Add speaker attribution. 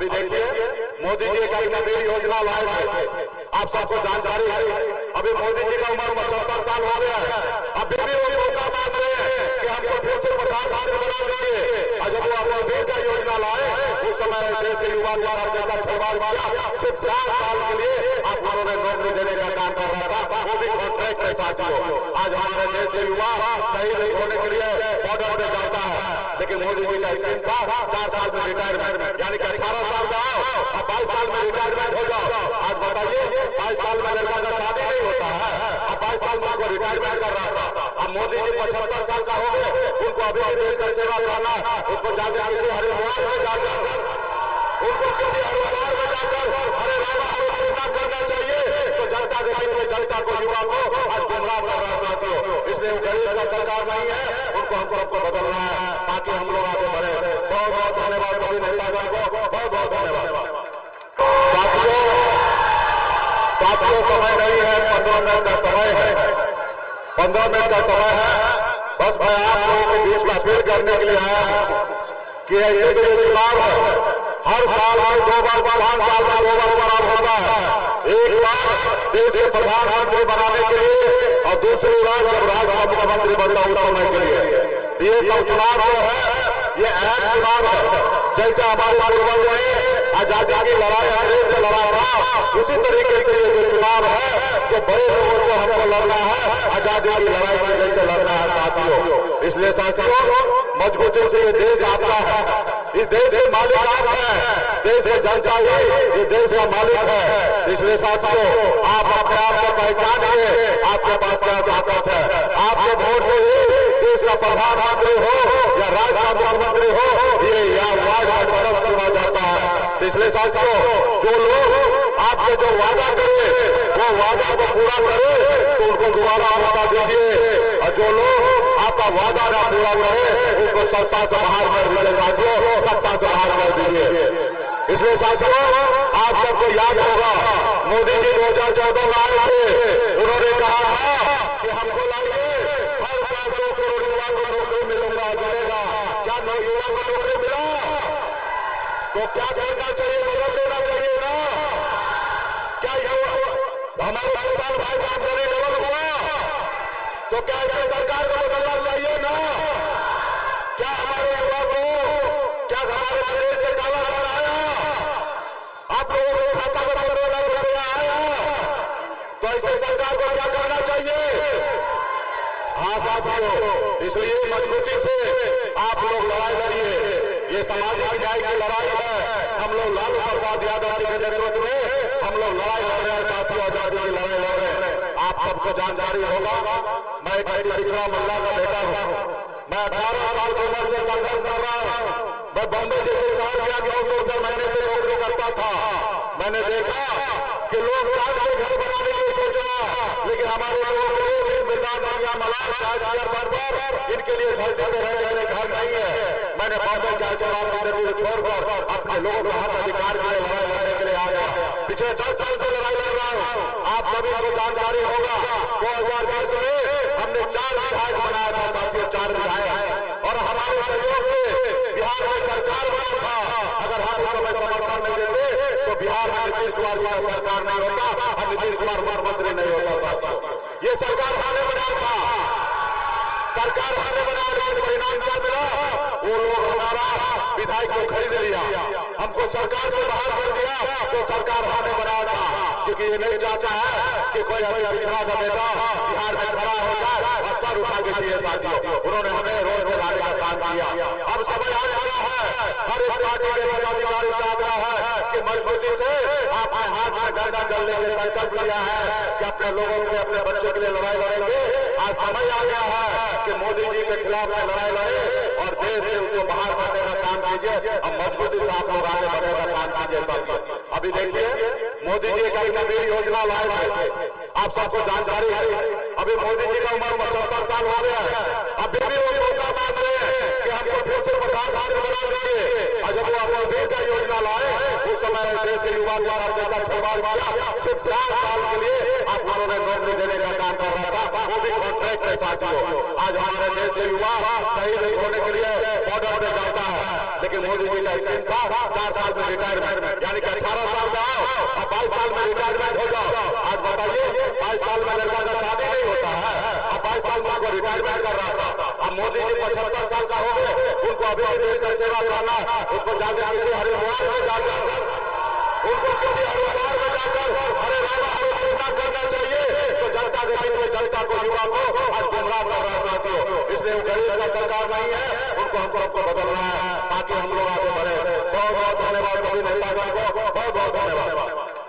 Speaker 1: अभी देखिए मोदी जी एक नई योजना लाए थे, आप सबको जानकारी है। अभी मोदी जी का उम्र 75 साल हो गया है, अभी भी वो मौका मांग रहे हैं कि हमको फिर से प्रधानमंत्री बना दीजिए। और जब वो अपनी फिर का योजना लाए उस समय देश के युवा द्वारा जैसा खिलवाड़ किया, सिर्फ 4 साल के लिए आप लोगों ने नौकरी देने का काम कर रहा था, वो भी कॉन्ट्रैक्ट के साथ हो। आज हमारे देश के युवा शहीद होने के लिए बॉर्डर पे जाता है, लेकिन मोदी जी का स्कीम था 4 साल में रिटायरमेंट, यानी कि 18 साल का आओ और 22 साल में रिटायरमेंट हो जाओ। आज बताइए 22 साल में लड़का का शादी नहीं होता है, अब 22 साल में उनको रिटायरमेंट कर रहा था। अब मोदी जी 75 साल का हो गए, उनको अभी भी देश का सेवा करना, उसको जाकर किसी हरिद्वार में जाकर उनको किसी हरिद्वार में जाकर हरे रामा हरे कृष्णा करना चाहिए। तो जनता के बीच में जनता को युवा को आज गुमराह कर रहा है साथियों। इसलिए वो गरीब का सरकार नहीं है, उनको हमको बदलना है ताकि हम लोग आगे बढ़े। बहुत बहुत धन्यवाद सभी नेतागण को, बहुत बहुत धन्यवाद। साथियों समय नहीं है, 15 मिनट का समय है, 15 मिनट का समय है। बस मैं आप लोगों के बीच में अपील करने के लिए आया हूं कि ये जो चुनाव है, हर साल में 2 बार, 5 साल में 2 बार चुनाव होता है। एक बार देश के प्रधानमंत्री बनाने के लिए और दूसरी बार जब राज्य का मुख्यमंत्री बनता उस समय के लिए। ये सब चुनाव जो है ये अहम चुनाव है। जैसे हमारे पूर्वज ने आजादी की लड़ाई अंग्रेज से लड़ा था, उसी तरीके से ये जो चुनाव है जो बड़े लोगों को हमको लड़ना है, आजादी की लड़ाई में जैसे लड़ना है साथियों। इसलिए साथियों मजबूती से ये देश आपका है, इस देश के मालिक आप हैं, देश की जनता ही ये देश का मालिक है। इसलिए साथियों आप अपने आप को पहचानिए, आपके पास क्या ताकत है। आपके वोट से देश का प्रधानमंत्री हो या राज्य का मुख्यमंत्री हो, ये या वार्ड का सदस्य चुना जाता है। इसलिए साथियों जो लोग आपके जो वादा करे वो वादा को पूरा करे तो उनको दोबारा मौका दीजिए, और जो लोग आपका वादा ना पूरा करे उसको सत्ता से बाहर कर दीजिए साथियों, सत्ता से बाहर कर दीजिए। इसलिए साथियों आप सबको याद होगा मोदी जी 2014 में आए थे, उन्होंने कहा था कि हमको लाइए हर साल 2 करोड़ युवा को नौकरी मिलेगा। क्या युवा को नौकरी मिला? तो क्या करना चाहिए? बदल देना चाहिए ना? क्या हमारे किसान भाई का आमदनी डबल हुआ? तो क्या इसे सरकार को बदलना चाहिए ना? क्या हमारे युवा को, क्या हमारे प्रदेश से काला धन आया? आप लोगों के खाता में 15 लाख रुपया आया? तो ऐसे सरकार को क्या करना चाहिए? हाँ साथियों, इसलिए मजबूती से आप लोग लड़ाई लड़िए। ये सामाजिक न्याय की लड़ाई है। हम लोग लालू प्रसाद यादव जी के नेतृत्व में हम लोग लड़ाई लड़ रहे हैं साथियों, आजादी की लड़ाई लड़ रहे हैं। आप सबको जानकारी होगा मैं एक पिछड़ा महिला का बेटा हूँ। मैं 18 साल की उम्र से संघर्ष कर रहा हूँ। मैं बॉम्बे जैसे शहर गया 900 रुपये महीने से नौकरी करता था। मैंने देखा कि लोग राज के घर बनाने की सोचा, लेकिन हमारे लोगों के लिए इनके लिए धरती पे रहने के लिए घर नहीं है। मैंने बॉम्बे के ऐशोराम मंदिर को छोड़कर अपने लोगों का हक अधिकार के लिए लड़ाई लड़ने के लिए आ गया। पिछले 10 साल से लड़ाई लड़ रहा हूँ। आप सभी को जानकारी होगा 2020 में हमने 4 विधायक बनाया था साथियों, 4 विधायक, और हमारे सहयोग से बिहार में सरकार बना था। अगर हम उस समय समर्थन नहीं देते तो बिहार में नीतीश कुमार जी का सरकार नहीं होता और नीतीश कुमार मुख्यमंत्री नहीं होता साथियों। ये सरकार हमने बनाया था, सरकार हमने बनाया, परिणाम क्या मिला? वो लोग हमारा विधायक को खरीद लिया, हमको सरकार से बाहर कर दिया। तो सरकार हमने बनाया था, क्योंकि ये नहीं चाहता है कि कोई हमें पिछड़ा का बेटा बिहार में खड़ा हो जाए और सर उठा के दिए साथियों। उन्होंने हमें रोड पे लाने का काम किया। अब समय आ गया है, हर एक पार्टी के पदाधिकारी से आग्रह है कि मजबूती से आपने हाथ में गंगा जल लेके संकल्प लिया है कि अपने लोगों के, अपने बच्चों के लिए लड़ाई लड़ेंगे। आज समय आ गया है कि मोदी जी के खिलाफ में लड़ाई लड़े और देश से उसको बाहर करने का काम कीजिए। अब मजबूती से आप लोग आगे बढ़ने का काम कीजिए साथियों। अभी देखिए मोदी जी एक नई योजना लाए थे, आप सबको जानकारी है। अभी मोदी जी का उम्र 75 साल हो गया है, अभी भी वो मौका मांग रहे हैं कि हमको फिर से प्रधानमंत्री बना दीजिए। और जब वो अपनी फिर का योजना लाए उस समय समय देश के युवा के साथ जैसा खिलवाड़ किया, सिर्फ 4 साल के लिए आप लोगों ने नौकरी देने का काम कर रहा था, वो भी कॉन्ट्रैक्ट के साथ। आज हमारे देश के युवा शहीद होने के लिए बॉर्डर पे जाता है, लेकिन मोदी जी का स्कीम था 4 साल में रिटायरमेंट, यानी कि 18 साल का आओ और 22 साल में रिटायरमेंट हो जाओ। आज बताइए 22 साल में लड़का का शादी नहीं होता है, अब 22 साल में उनको रिटायरमेंट कर रहा था। अब मोदी जी 75 साल का हो गए, उनको अभी देश का सेवा करना, उसको जाकर किसी हरिद्वार में जाकर, उनको किसी हरिद्वार में जाकर हरे रामा हरे कृष्णा करना चाहिए। तो जनता के बीच में जनता को, युवा को आज गुमराह कर रहा है साथियों। इसलिए वो गरीब का सरकार नहीं है, उनको हम सबको बदलना है ताकि हम लोग आगे बढ़े। बहुत बहुत धन्यवाद सभी नेतागण को, बहुत बहुत धन्यवाद।